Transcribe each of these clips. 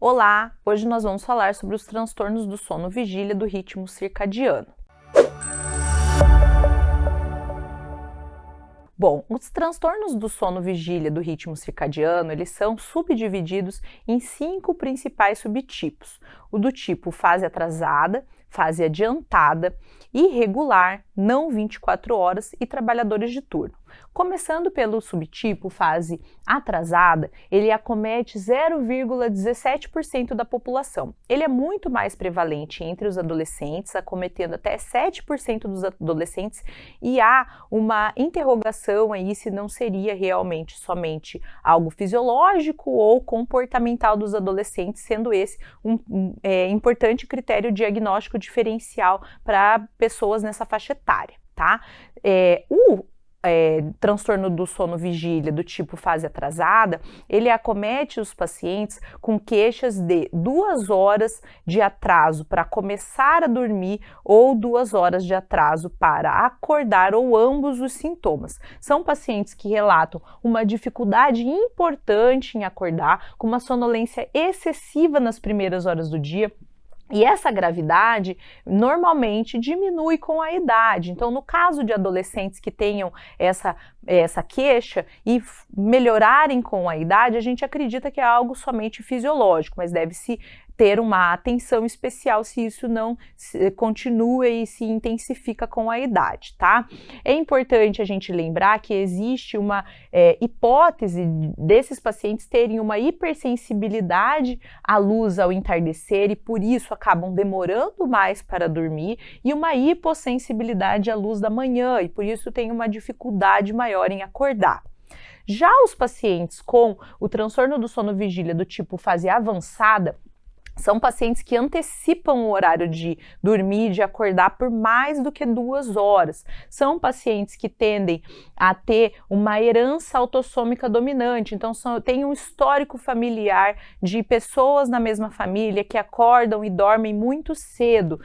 Olá! Hoje nós vamos falar sobre os transtornos do sono vigília do ritmo circadiano. Bom, os transtornos do sono vigília do ritmo circadiano, eles são subdivididos em 5 principais subtipos. O do tipo fase atrasada, fase adiantada, irregular, não 24 horas e trabalhadores de turno. Começando pelo subtipo fase atrasada, ele acomete 0,17% da população. Ele é muito mais prevalente entre os adolescentes, acometendo até 7% dos adolescentes, e há uma interrogação aí se não seria realmente somente algo fisiológico ou comportamental dos adolescentes, sendo esse um importante critério diagnóstico diferencial para pessoas nessa faixa etária, tá? Transtorno do sono vigília do tipo fase atrasada, ele acomete os pacientes com queixas de 2 horas de atraso para começar a dormir ou 2 horas de atraso para acordar ou ambos os sintomas. São pacientes que relatam uma dificuldade importante em acordar, com uma sonolência excessiva nas primeiras horas do dia. E essa gravidade normalmente diminui com a idade. Então, no caso de adolescentes que tenham essa queixa e melhorarem com a idade, a gente acredita que é algo somente fisiológico, mas deve-se ter uma atenção especial se isso não continua e se intensifica com a idade, tá? É importante a gente lembrar que existe uma hipótese desses pacientes terem uma hipersensibilidade à luz ao entardecer e por isso acabam demorando mais para dormir, e uma hipossensibilidade à luz da manhã e por isso tem uma dificuldade maior em acordar. Já os pacientes com o transtorno do sono vigília do tipo fase avançada são pacientes que antecipam o horário de dormir e de acordar por mais do que 2 horas. São pacientes que tendem a ter uma herança autossômica dominante, então tem um histórico familiar de pessoas na mesma família que acordam e dormem muito cedo.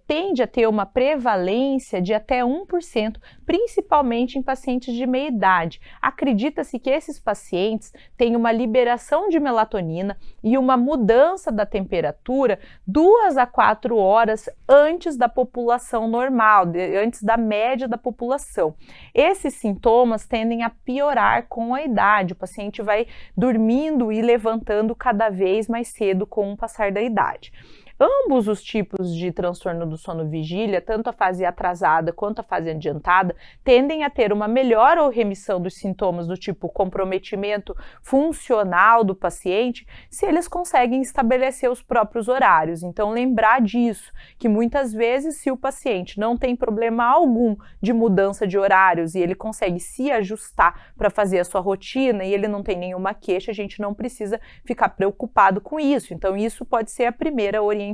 Tende a ter uma prevalência de até 1%, principalmente em pacientes de meia idade. Acredita-se que esses pacientes têm uma liberação de melatonina e uma mudança da temperatura 2 a 4 horas antes da população normal, antes da média da população. Esses sintomas tendem a piorar com a idade, o paciente vai dormindo e levantando cada vez mais cedo com o passar da idade. Ambos os tipos de transtorno do sono vigília, tanto a fase atrasada quanto a fase adiantada, tendem a ter uma melhora ou remissão dos sintomas do tipo comprometimento funcional do paciente, se eles conseguem estabelecer os próprios horários. Então, lembrar disso, que muitas vezes, se o paciente não tem problema algum de mudança de horários e ele consegue se ajustar para fazer a sua rotina e ele não tem nenhuma queixa, a gente não precisa ficar preocupado com isso. Então, isso pode ser a primeira orientação,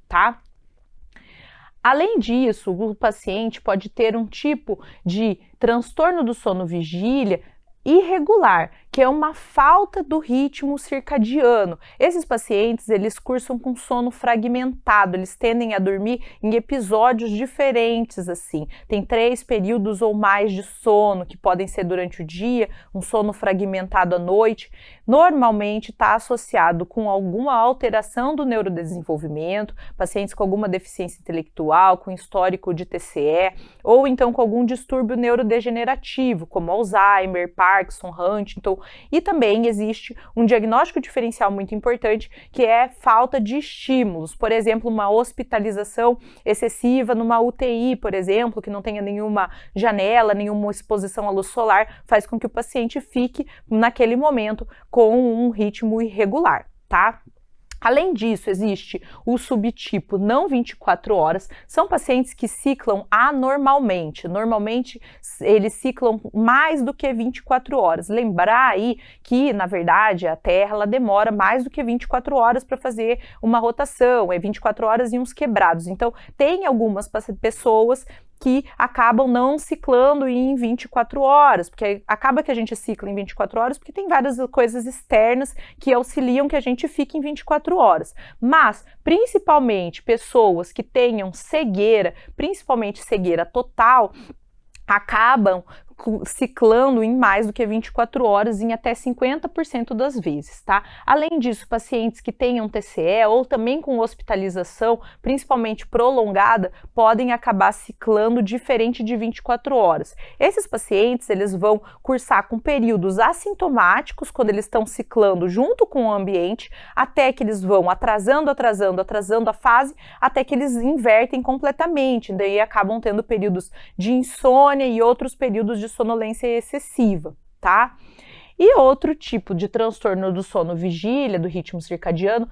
tá? Além disso, o paciente pode ter um tipo de transtorno do sono vigília irregular, que é uma falta do ritmo circadiano. Esses pacientes, eles cursam com sono fragmentado, eles tendem a dormir em episódios diferentes, assim. Tem 3 períodos ou mais de sono, que podem ser durante o dia, um sono fragmentado à noite. Normalmente está associado com alguma alteração do neurodesenvolvimento, pacientes com alguma deficiência intelectual, com histórico de TCE, ou então com algum distúrbio neurodegenerativo, como Alzheimer, Parkinson, Huntington. E também existe um diagnóstico diferencial muito importante, que é falta de estímulos. Por exemplo, uma hospitalização excessiva numa UTI, por exemplo, que não tenha nenhuma janela, nenhuma exposição à luz solar, faz com que o paciente fique, naquele momento, com um ritmo irregular, tá? Além disso, existe o subtipo não 24 horas, são pacientes que ciclam anormalmente, normalmente eles ciclam mais do que 24 horas. Lembrar aí que, na verdade, a Terra ela demora mais do que 24 horas para fazer uma rotação, é 24 horas e uns quebrados. Então, tem algumas pessoas que acabam não ciclando em 24 horas, porque acaba que a gente cicla em 24 horas porque tem várias coisas externas que auxiliam que a gente fique em 24 horas. Mas, principalmente, pessoas que tenham cegueira, principalmente cegueira total, acabam ciclando em mais do que 24 horas em até 50% das vezes, tá? Além disso, pacientes que tenham TCE ou também com hospitalização, principalmente prolongada, podem acabar ciclando diferente de 24 horas. Esses pacientes, eles vão cursar com períodos assintomáticos, quando eles estão ciclando junto com o ambiente, até que eles vão atrasando a fase, até que eles invertem completamente, daí acabam tendo períodos de insônia e outros períodos de sonolência excessiva, tá? E outro tipo de transtorno do sono vigília, do ritmo circadiano,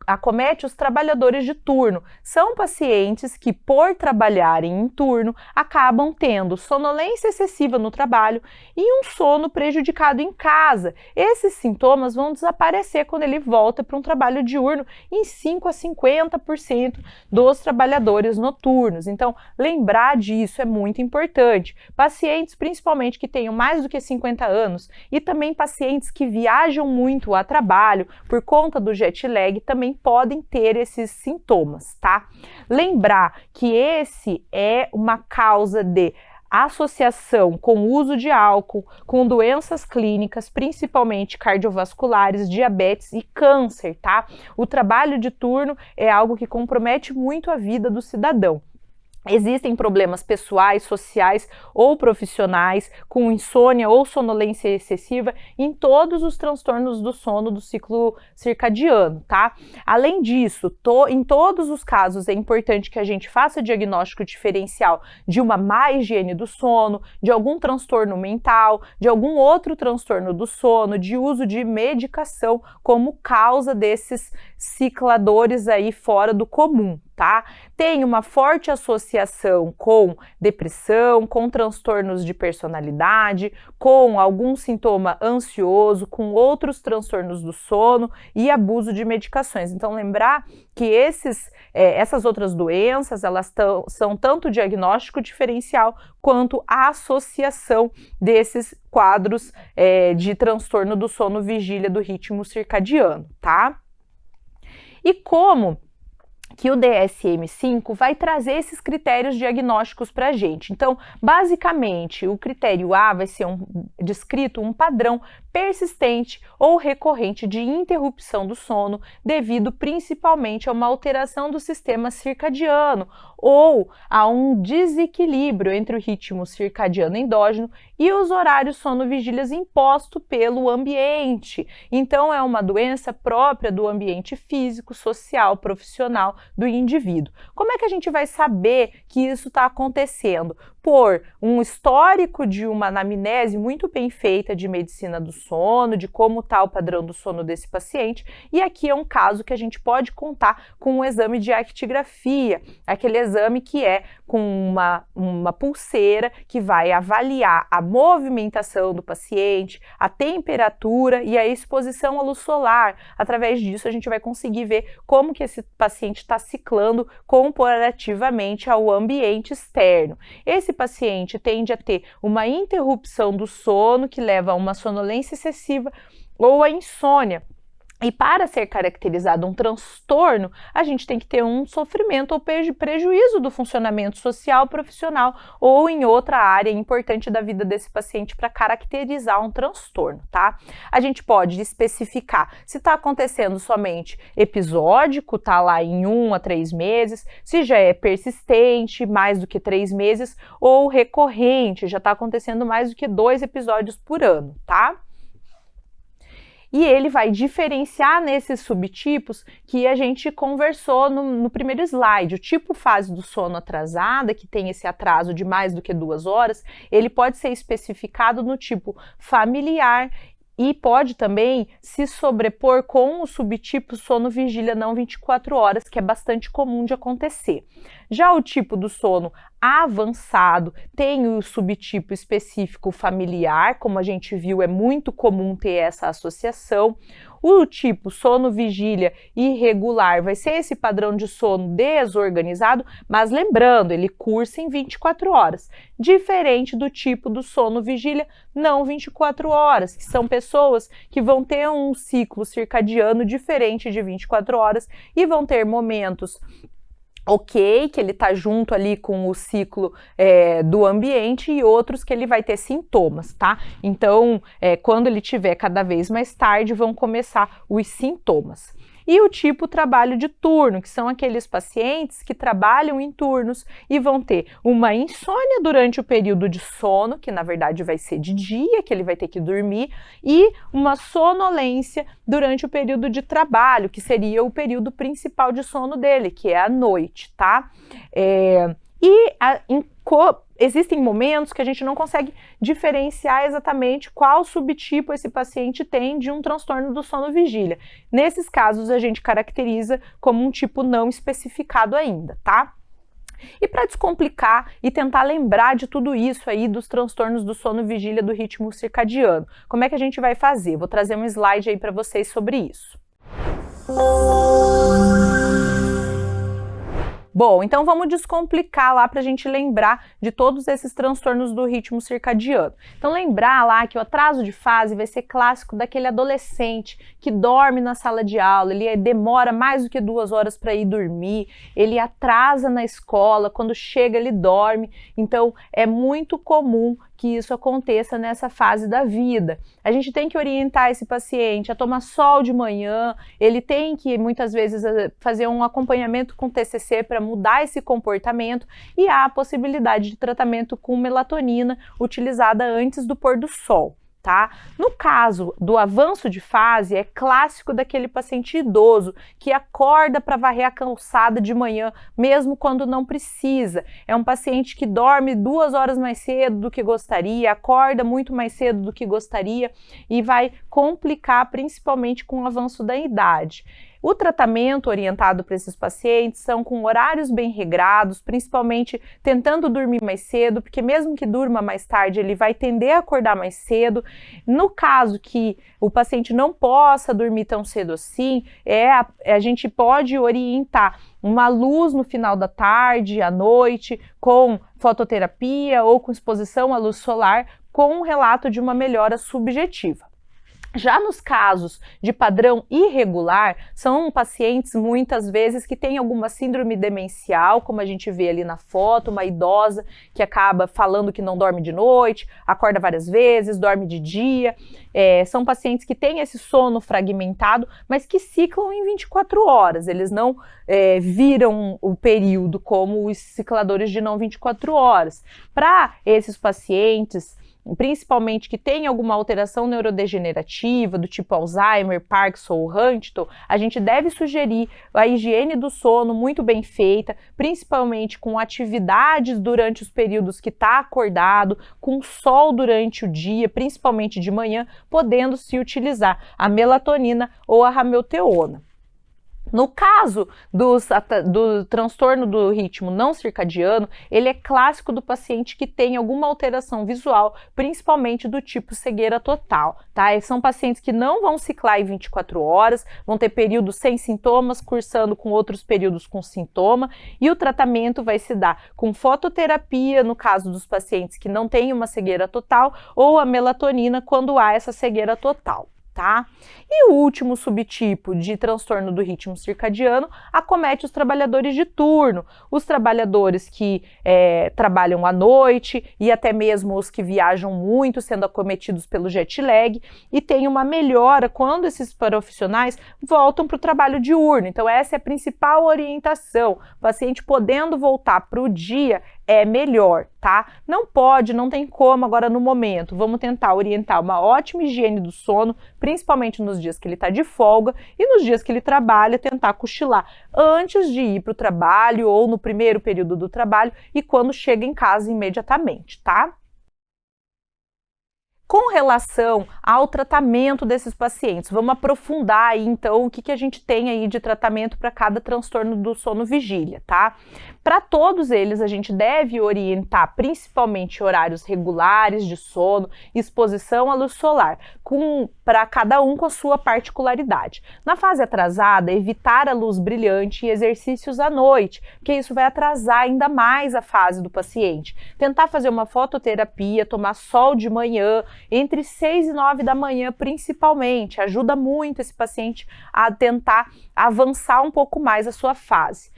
acomete os trabalhadores de turno. São pacientes que, por trabalharem em turno, acabam tendo sonolência excessiva no trabalho e um sono prejudicado em casa. Esses sintomas vão desaparecer quando ele volta para um trabalho diurno em 5 a 50% dos trabalhadores noturnos. Então, lembrar disso é muito importante. Pacientes, principalmente que tenham mais do que 50 anos e também pacientes que viajam muito a trabalho por conta do jet lag também podem ter esses sintomas, tá? Lembrar que esse é uma causa de associação com o uso de álcool, com doenças clínicas, principalmente cardiovasculares, diabetes e câncer, tá? O trabalho de turno é algo que compromete muito a vida do cidadão. Existem problemas pessoais, sociais ou profissionais com insônia ou sonolência excessiva em todos os transtornos do sono do ciclo circadiano, tá? Além disso, em todos os casos é importante que a gente faça diagnóstico diferencial de uma má higiene do sono, de algum transtorno mental, de algum outro transtorno do sono, de uso de medicação como causa desses cicladores aí fora do comum, tá? Tem uma forte associação com depressão, com transtornos de personalidade, com algum sintoma ansioso, com outros transtornos do sono e abuso de medicações. Então, lembrar que essas outras doenças, elas são tanto diagnóstico diferencial quanto a associação desses quadros de transtorno do sono vigília do ritmo circadiano, tá? E como que o DSM-5 vai trazer esses critérios diagnósticos para a gente. Então, basicamente, o critério A vai ser descrito um padrão persistente ou recorrente de interrupção do sono devido principalmente a uma alteração do sistema circadiano ou a um desequilíbrio entre o ritmo circadiano endógeno e os horários sono-vigílias impostos pelo ambiente. Então, é uma doença própria do ambiente físico, social, profissional do indivíduo. Como é que a gente vai saber que isso está acontecendo? Por um histórico de uma anamnese muito bem feita de medicina do sono, de como está o padrão do sono desse paciente, e aqui é um caso que a gente pode contar com um exame de actigrafia, aquele exame que é com uma pulseira que vai avaliar a movimentação do paciente, a temperatura e a exposição à luz solar. Através disso a gente vai conseguir ver como que esse paciente está ciclando comparativamente ao ambiente externo. Esse paciente tende a ter uma interrupção do sono que leva a uma sonolência excessiva ou a insônia. E para ser caracterizado um transtorno, a gente tem que ter um sofrimento ou prejuízo do funcionamento social, profissional ou em outra área importante da vida desse paciente para caracterizar um transtorno, tá? A gente pode especificar se está acontecendo somente episódico, tá lá em 1 a 3 meses, se já é persistente, mais do que 3 meses, ou recorrente, já está acontecendo mais do que 2 episódios por ano, tá? E ele vai diferenciar nesses subtipos que a gente conversou no primeiro slide. O tipo fase do sono atrasada, que tem esse atraso de mais do que 2 horas, ele pode ser especificado no tipo familiar e pode também se sobrepor com o subtipo sono vigília não 24 horas, que é bastante comum de acontecer. Já o tipo do sono avançado tem o subtipo específico familiar, como a gente viu, é muito comum ter essa associação. O tipo sono vigília irregular vai ser esse padrão de sono desorganizado, mas lembrando, ele cursa em 24 horas, diferente do tipo do sono vigília não 24 horas, que são pessoas que vão ter um ciclo circadiano diferente de 24 horas e vão ter momentos ok, que ele está junto ali com o ciclo do ambiente, e outros que ele vai ter sintomas, tá? Então, quando ele tiver cada vez mais tarde, vão começar os sintomas. E o tipo trabalho de turno, que são aqueles pacientes que trabalham em turnos e vão ter uma insônia durante o período de sono, que na verdade vai ser de dia, que ele vai ter que dormir, e uma sonolência durante o período de trabalho, que seria o período principal de sono dele, que é a noite, tá? Existem momentos que a gente não consegue diferenciar exatamente qual subtipo esse paciente tem de um transtorno do sono vigília. Nesses casos, a gente caracteriza como um tipo não especificado ainda, tá? E para descomplicar e tentar lembrar de tudo isso aí dos transtornos do sono vigília do ritmo circadiano, como é que a gente vai fazer? Vou trazer um slide aí para vocês sobre isso. Bom, então vamos descomplicar lá para a gente lembrar de todos esses transtornos do ritmo circadiano. Então lembrar lá que o atraso de fase vai ser clássico daquele adolescente que dorme na sala de aula, ele demora mais do que 2 horas para ir dormir, ele atrasa na escola, quando chega ele dorme, então é muito comum que isso aconteça nessa fase da vida. A gente tem que orientar esse paciente a tomar sol de manhã, ele tem que muitas vezes fazer um acompanhamento com TCC para mudar esse comportamento, e há a possibilidade de tratamento com melatonina utilizada antes do pôr do sol. Tá? No caso do avanço de fase, é clássico daquele paciente idoso que acorda para varrer a calçada de manhã, mesmo quando não precisa. É um paciente que dorme 2 horas mais cedo do que gostaria, acorda muito mais cedo do que gostaria e vai complicar principalmente com o avanço da idade. O tratamento orientado para esses pacientes são com horários bem regrados, principalmente tentando dormir mais cedo, porque mesmo que durma mais tarde, ele vai tender a acordar mais cedo. No caso que o paciente não possa dormir tão cedo assim, a gente pode orientar uma luz no final da tarde, à noite, com fototerapia ou com exposição à luz solar, com um relato de uma melhora subjetiva. Já nos casos de padrão irregular, são pacientes muitas vezes que têm alguma síndrome demencial, como a gente vê ali na foto, uma idosa que acaba falando que não dorme de noite, acorda várias vezes, dorme de dia. São pacientes que têm esse sono fragmentado, mas que ciclam em 24 horas, eles não viram o período como os cicladores de não 24 horas. Para esses pacientes, principalmente que tem alguma alteração neurodegenerativa do tipo Alzheimer, Parkinson ou Huntington, a gente deve sugerir a higiene do sono muito bem feita, principalmente com atividades durante os períodos que está acordado, com sol durante o dia, principalmente de manhã, podendo se utilizar a melatonina ou a ramelteona. No caso do transtorno do ritmo não circadiano, ele é clássico do paciente que tem alguma alteração visual, principalmente do tipo cegueira total, tá? E são pacientes que não vão ciclar em 24 horas, vão ter períodos sem sintomas, cursando com outros períodos com sintoma, e o tratamento vai se dar com fototerapia, no caso dos pacientes que não têm uma cegueira total, ou a melatonina quando há essa cegueira total. Tá? E o último subtipo de transtorno do ritmo circadiano acomete os trabalhadores de turno, os trabalhadores que trabalham à noite e até mesmo os que viajam muito, sendo acometidos pelo jet lag, e tem uma melhora quando esses profissionais voltam para o trabalho diurno. Então essa é a principal orientação, o paciente podendo voltar para o dia é melhor, tá? Não tem como agora no momento. Vamos tentar orientar uma ótima higiene do sono, principalmente nos dias que ele está de folga, e nos dias que ele trabalha, tentar cochilar antes de ir para o trabalho ou no primeiro período do trabalho e quando chega em casa imediatamente, tá? Com relação ao tratamento desses pacientes, vamos aprofundar aí então o que a gente tem aí de tratamento para cada transtorno do sono vigília, tá? Para todos eles a gente deve orientar principalmente horários regulares de sono, exposição à luz solar, para cada um com a sua particularidade. Na fase atrasada, evitar a luz brilhante e exercícios à noite, porque isso vai atrasar ainda mais a fase do paciente. Tentar fazer uma fototerapia, tomar sol de manhã, entre 6 e 9 da manhã principalmente, ajuda muito esse paciente a tentar avançar um pouco mais a sua fase.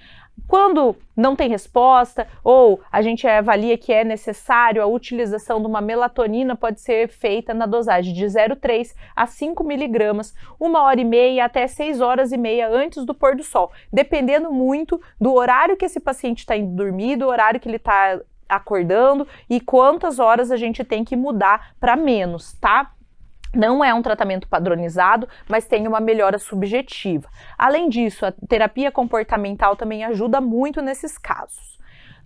Quando não tem resposta ou a gente avalia que é necessário a utilização de uma melatonina, pode ser feita na dosagem de 0,3 a 5 miligramas, 1h30 até 6h30 antes do pôr do sol, dependendo muito do horário que esse paciente está indo dormir, do horário que ele está acordando e quantas horas a gente tem que mudar para menos, tá? Não é um tratamento padronizado, mas tem uma melhora subjetiva. Além disso, a terapia comportamental também ajuda muito nesses casos.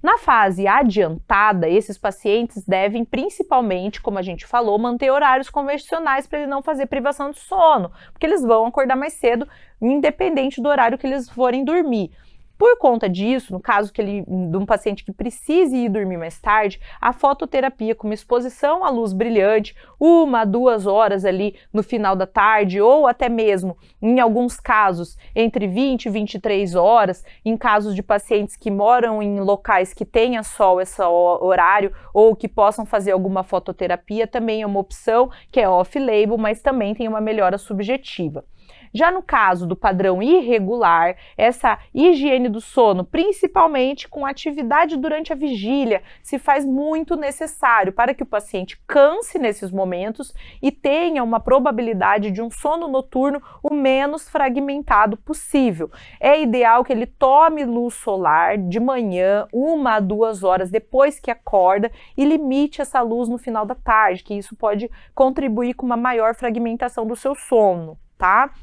Na fase adiantada, esses pacientes devem principalmente, como a gente falou, manter horários convencionais para ele não fazer privação de sono, porque eles vão acordar mais cedo, independente do horário que eles forem dormir. Por conta disso, no caso de um paciente que precise ir dormir mais tarde, a fototerapia com uma exposição à luz brilhante, 1 a 2 horas ali no final da tarde, ou até mesmo, em alguns casos, entre 20 e 23 horas, em casos de pacientes que moram em locais que tenha sol esse horário, ou que possam fazer alguma fototerapia, também é uma opção que é off-label, mas também tem uma melhora subjetiva. Já no caso do padrão irregular, essa higiene do sono, principalmente com atividade durante a vigília, se faz muito necessário para que o paciente canse nesses momentos e tenha uma probabilidade de um sono noturno o menos fragmentado possível. É ideal que ele tome luz solar de manhã, 1 a 2 horas depois que acorda e limite essa luz no final da tarde, que isso pode contribuir com uma maior fragmentação do seu sono, tá?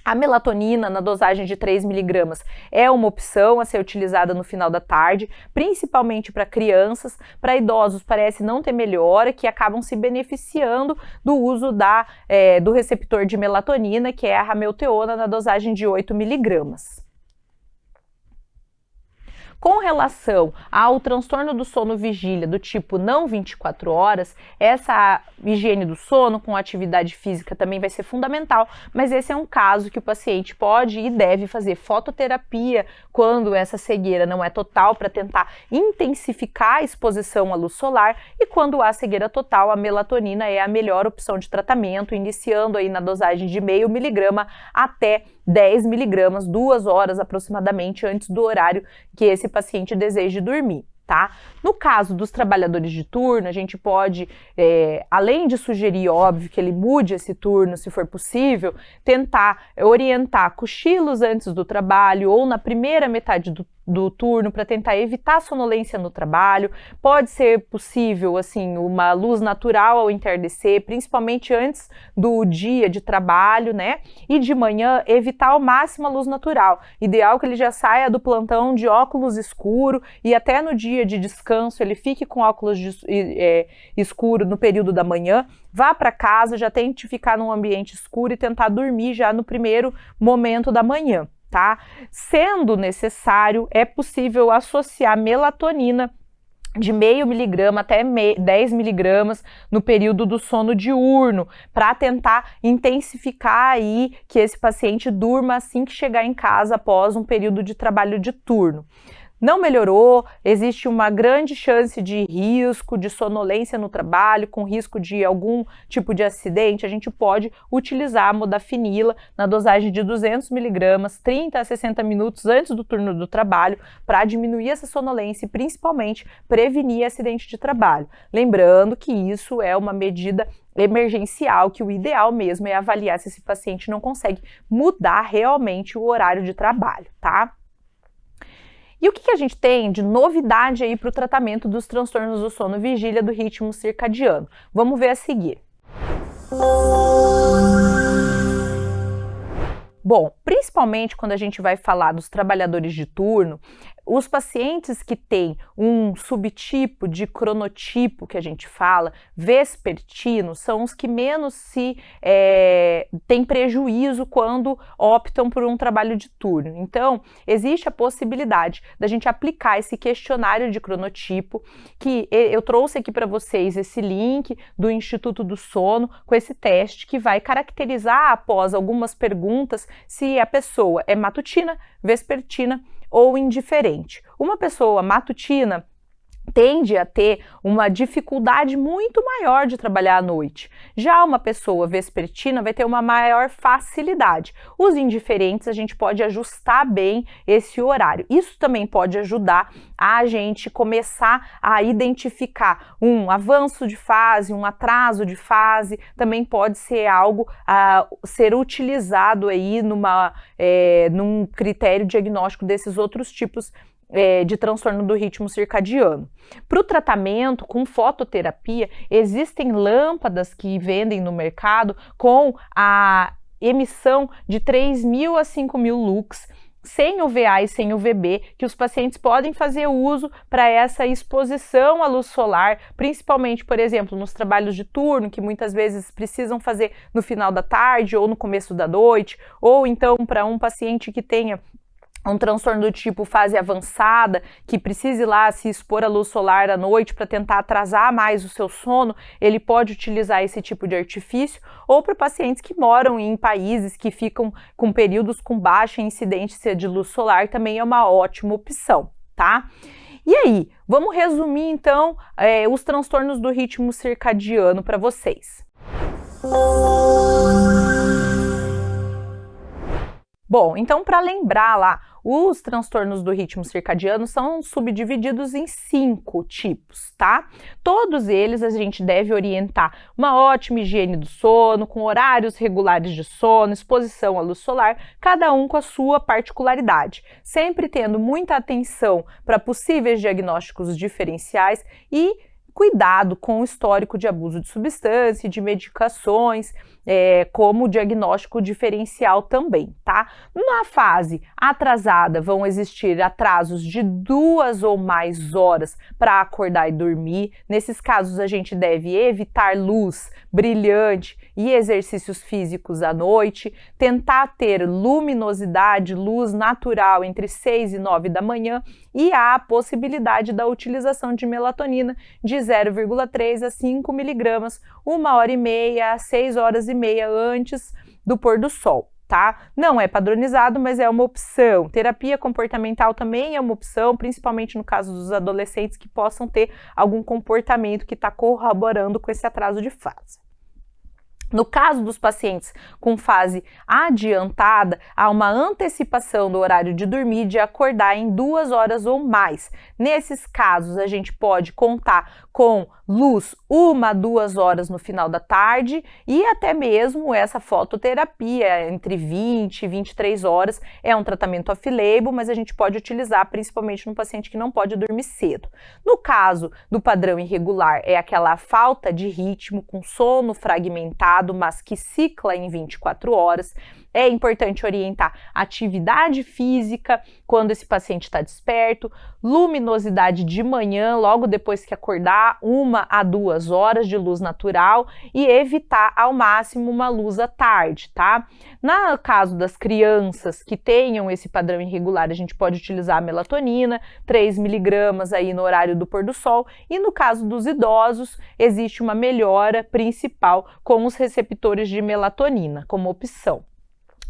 A melatonina, na dosagem de 3 miligramas, é uma opção a ser utilizada no final da tarde, principalmente para crianças. Para idosos parece não ter melhora, que acabam se beneficiando do uso do receptor de melatonina, que é a ramelteona, na dosagem de 8 miligramas. Com relação ao transtorno do sono vigília do tipo não 24 horas, essa higiene do sono com atividade física também vai ser fundamental, mas esse é um caso que o paciente pode e deve fazer fototerapia quando essa cegueira não é total, para tentar intensificar a exposição à luz solar, e quando há cegueira total, a melatonina é a melhor opção de tratamento, iniciando aí na dosagem de 0,5 miligrama até 10 miligramas, 2 horas aproximadamente antes do horário que esse paciente deseje dormir, tá? No caso dos trabalhadores de turno, a gente pode, além de sugerir, óbvio, que ele mude esse turno, se for possível, tentar orientar cochilos antes do trabalho ou na primeira metade do turno para tentar evitar a sonolência no trabalho. Pode ser possível, assim, uma luz natural ao entardecer, principalmente antes do dia de trabalho, né? E de manhã, evitar ao máximo a luz natural. Ideal que ele já saia do plantão de óculos escuro e até no dia de descanso ele fique com óculos escuro no período da manhã. Vá para casa, já tente ficar num ambiente escuro e tentar dormir já no primeiro momento da manhã, tá? Sendo necessário, é possível associar melatonina de 0,5 miligrama até 10 miligramas no período do sono diurno, para tentar intensificar aí que esse paciente durma assim que chegar em casa após um período de trabalho de turno. Não melhorou, existe uma grande chance de risco, de sonolência no trabalho, com risco de algum tipo de acidente, a gente pode utilizar a modafinila na dosagem de 200 miligramas, 30 a 60 minutos antes do turno do trabalho, para diminuir essa sonolência e principalmente prevenir acidente de trabalho. Lembrando que isso é uma medida emergencial, que o ideal mesmo é avaliar se esse paciente não consegue mudar realmente o horário de trabalho, tá? E o que a gente tem de novidade aí para o tratamento dos transtornos do sono vigília do ritmo circadiano? Vamos ver a seguir. Bom, principalmente quando a gente vai falar dos trabalhadores de turno, os pacientes que têm um subtipo de cronotipo, que a gente fala, vespertino, são os que menos têm prejuízo quando optam por um trabalho de turno. Então, existe a possibilidade da gente aplicar esse questionário de cronotipo, que eu trouxe aqui para vocês esse link do Instituto do Sono, com esse teste que vai caracterizar, após algumas perguntas, se a pessoa é matutina, vespertina ou indiferente. Uma pessoa matutina tende a ter uma dificuldade muito maior de trabalhar à noite. Já uma pessoa vespertina vai ter uma maior facilidade. Os indiferentes, a gente pode ajustar bem esse horário. Isso também pode ajudar a gente começar a identificar um avanço de fase, um atraso de fase, também pode ser algo a ser utilizado aí num critério diagnóstico desses outros tipos de transtorno do ritmo circadiano. Para o tratamento com fototerapia, existem lâmpadas que vendem no mercado com a emissão de 3.000 a 5.000 lux, sem UVA e sem UVB, que os pacientes podem fazer uso para essa exposição à luz solar, principalmente, por exemplo, nos trabalhos de turno, que muitas vezes precisam fazer no final da tarde ou no começo da noite, ou então para um paciente que tenha um transtorno do tipo fase avançada, que precise lá se expor à luz solar à noite para tentar atrasar mais o seu sono, ele pode utilizar esse tipo de artifício, ou para pacientes que moram em países que ficam com períodos com baixa incidência de luz solar, também é uma ótima opção, tá? E aí, vamos resumir então os transtornos do ritmo circadiano para vocês. Bom, então para lembrar lá, os transtornos do ritmo circadiano são subdivididos em 5 tipos, tá? Todos eles a gente deve orientar uma ótima higiene do sono, com horários regulares de sono, exposição à luz solar, cada um com a sua particularidade, sempre tendo muita atenção para possíveis diagnósticos diferenciais e cuidado com o histórico de abuso de substância e de medicações, como diagnóstico diferencial também, tá? Na fase atrasada vão existir atrasos de 2 ou mais horas para acordar e dormir. Nesses casos a gente deve evitar luz brilhante e exercícios físicos à noite, tentar ter luminosidade, luz natural entre 6 e 9 da manhã e há a possibilidade da utilização de melatonina de 0,3 a 5 miligramas, 1h30 a 6h30 antes do pôr do sol, tá? Não é padronizado, mas é uma opção. Terapia comportamental também é uma opção, principalmente no caso dos adolescentes que possam ter algum comportamento que está corroborando com esse atraso de fase. No caso dos pacientes com fase adiantada, há uma antecipação do horário de dormir de acordar em 2 horas ou mais. Nesses casos, a gente pode contar com luz 1 a 2 horas no final da tarde e até mesmo essa fototerapia entre 20 e 23 horas. É um tratamento off-label, mas a gente pode utilizar principalmente no paciente que não pode dormir cedo. No caso do padrão irregular, é aquela falta de ritmo com sono fragmentado, mas que cicla em 24 horas. É importante orientar atividade física quando esse paciente está desperto, luminosidade de manhã, logo depois que acordar, 1 a 2 horas de luz natural e evitar ao máximo uma luz à tarde, tá? No caso das crianças que tenham esse padrão irregular, a gente pode utilizar a melatonina, 3 miligramas aí no horário do pôr do sol, e no caso dos idosos, existe uma melhora principal com os receptores de melatonina como opção.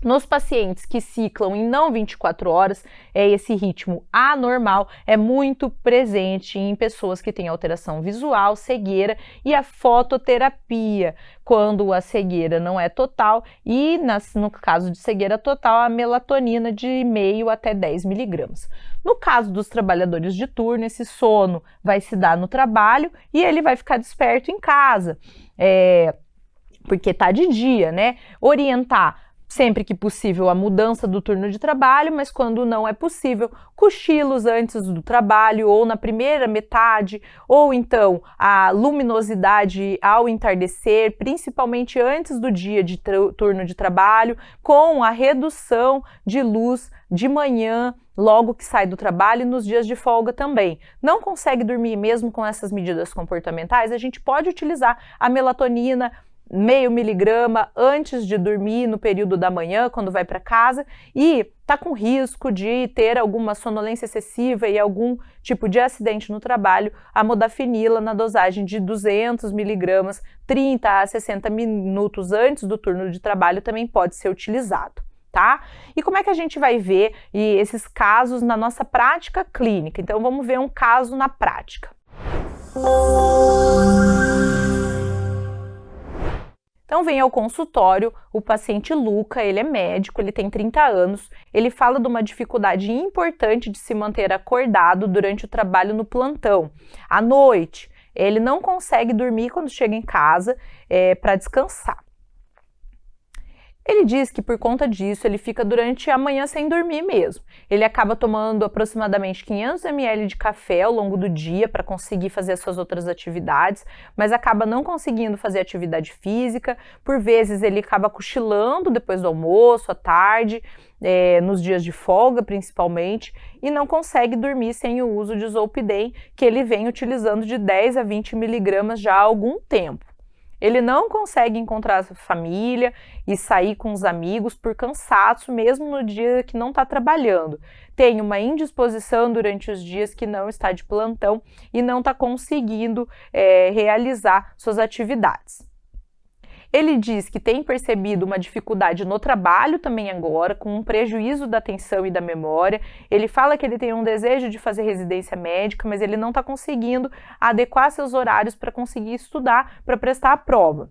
Nos pacientes que ciclam em não 24 horas, esse ritmo anormal é muito presente em pessoas que têm alteração visual, cegueira e a fototerapia, quando a cegueira não é total e, no caso de cegueira total, a melatonina de 0,5 até 10 miligramas. No caso dos trabalhadores de turno, esse sono vai se dar no trabalho e ele vai ficar desperto em casa, porque está de dia, né? Orientar sempre que possível a mudança do turno de trabalho, mas quando não é possível, cochilos antes do trabalho ou na primeira metade, ou então a luminosidade ao entardecer, principalmente antes do dia de turno de trabalho, com a redução de luz de manhã, logo que sai do trabalho e nos dias de folga também. Não consegue dormir mesmo com essas medidas comportamentais? A gente pode utilizar a melatonina 0,5 miligrama antes de dormir no período da manhã, quando vai para casa, e está com risco de ter alguma sonolência excessiva e algum tipo de acidente no trabalho, a modafinila na dosagem de 200 miligramas, 30 a 60 minutos antes do turno de trabalho também pode ser utilizado, tá? E como é que a gente vai ver esses casos na nossa prática clínica? Então vamos ver um caso na prática. Então vem ao consultório o paciente Luca, ele é médico, ele tem 30 anos, ele fala de uma dificuldade importante de se manter acordado durante o trabalho no plantão. À noite, ele não consegue dormir quando chega em casa para descansar. Ele diz que por conta disso ele fica durante a manhã sem dormir mesmo. Ele acaba tomando aproximadamente 500 ml de café ao longo do dia para conseguir fazer as suas outras atividades, mas acaba não conseguindo fazer atividade física. Por vezes ele acaba cochilando depois do almoço, à tarde, nos dias de folga principalmente, e não consegue dormir sem o uso de Zolpidem, que ele vem utilizando de 10 a 20 miligramas já há algum tempo. Ele não consegue encontrar a família e sair com os amigos por cansaço, mesmo no dia que não está trabalhando. Tem uma indisposição durante os dias que não está de plantão e não está conseguindo realizar suas atividades. Ele diz que tem percebido uma dificuldade no trabalho também agora, com um prejuízo da atenção e da memória. Ele fala que ele tem um desejo de fazer residência médica, mas ele não está conseguindo adequar seus horários para conseguir estudar, para prestar a prova.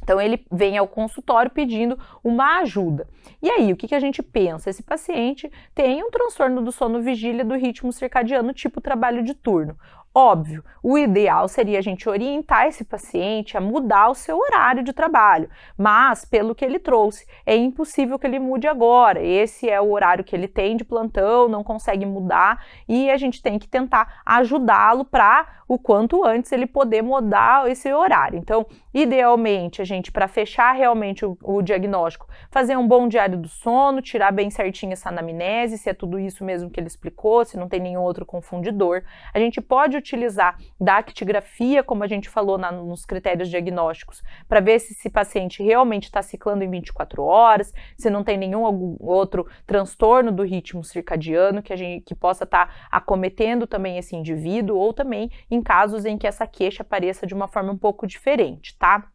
Então ele vem ao consultório pedindo uma ajuda. E aí, o que a gente pensa? Esse paciente tem um transtorno do sono vigília do ritmo circadiano tipo trabalho de turno. Óbvio, o ideal seria a gente orientar esse paciente a mudar o seu horário de trabalho, mas pelo que ele trouxe, é impossível que ele mude agora. Esse é o horário que ele tem de plantão, não consegue mudar e a gente tem que tentar ajudá-lo para o quanto antes ele poder mudar esse horário. Então, idealmente, a gente, para fechar realmente o diagnóstico, fazer um bom diário do sono, tirar bem certinho essa anamnese, se é tudo isso mesmo que ele explicou, se não tem nenhum outro confundidor. A gente pode utilizar da actigrafia, como a gente falou nos critérios diagnósticos, para ver se esse paciente realmente está ciclando em 24 horas, se não tem nenhum outro transtorno do ritmo circadiano que possa estar acometendo também esse indivíduo, ou também em casos em que essa queixa apareça de uma forma um pouco diferente, tá?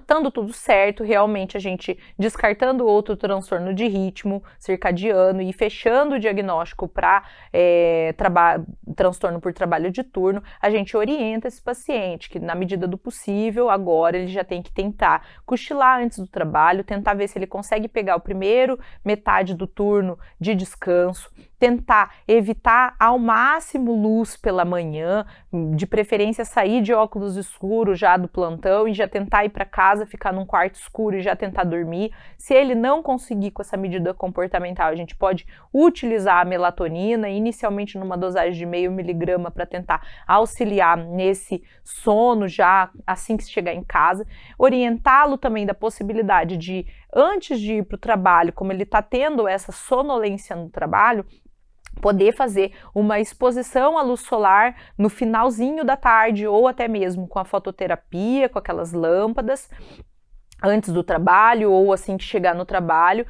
Tendo tudo certo, realmente a gente descartando outro transtorno de ritmo circadiano e fechando o diagnóstico para transtorno por trabalho de turno, a gente orienta esse paciente que, na medida do possível, agora ele já tem que tentar cochilar antes do trabalho, tentar ver se ele consegue pegar o primeiro metade do turno de descanso, tentar evitar ao máximo luz pela manhã, de preferência sair de óculos escuros já do plantão e já tentar ir para casa, ficar num quarto escuro e já tentar dormir. Se ele não conseguir com essa medida comportamental, a gente pode utilizar a melatonina, inicialmente numa dosagem de 0,5 miligrama para tentar auxiliar nesse sono já assim que chegar em casa. Orientá-lo também da possibilidade de, antes de ir para o trabalho, como ele está tendo essa sonolência no trabalho, poder fazer uma exposição à luz solar no finalzinho da tarde ou até mesmo com a fototerapia, com aquelas lâmpadas, antes do trabalho ou assim que chegar no trabalho,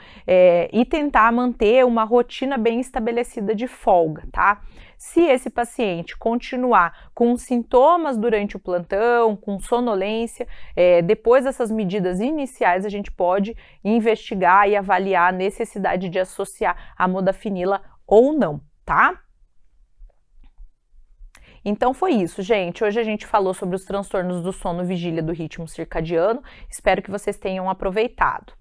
e tentar manter uma rotina bem estabelecida de folga, tá? Se esse paciente continuar com sintomas durante o plantão, com sonolência, depois dessas medidas iniciais, a gente pode investigar e avaliar a necessidade de associar a modafinila ou não, tá? Então foi isso, gente. Hoje a gente falou sobre os transtornos do sono vigília do ritmo circadiano. Espero que vocês tenham aproveitado.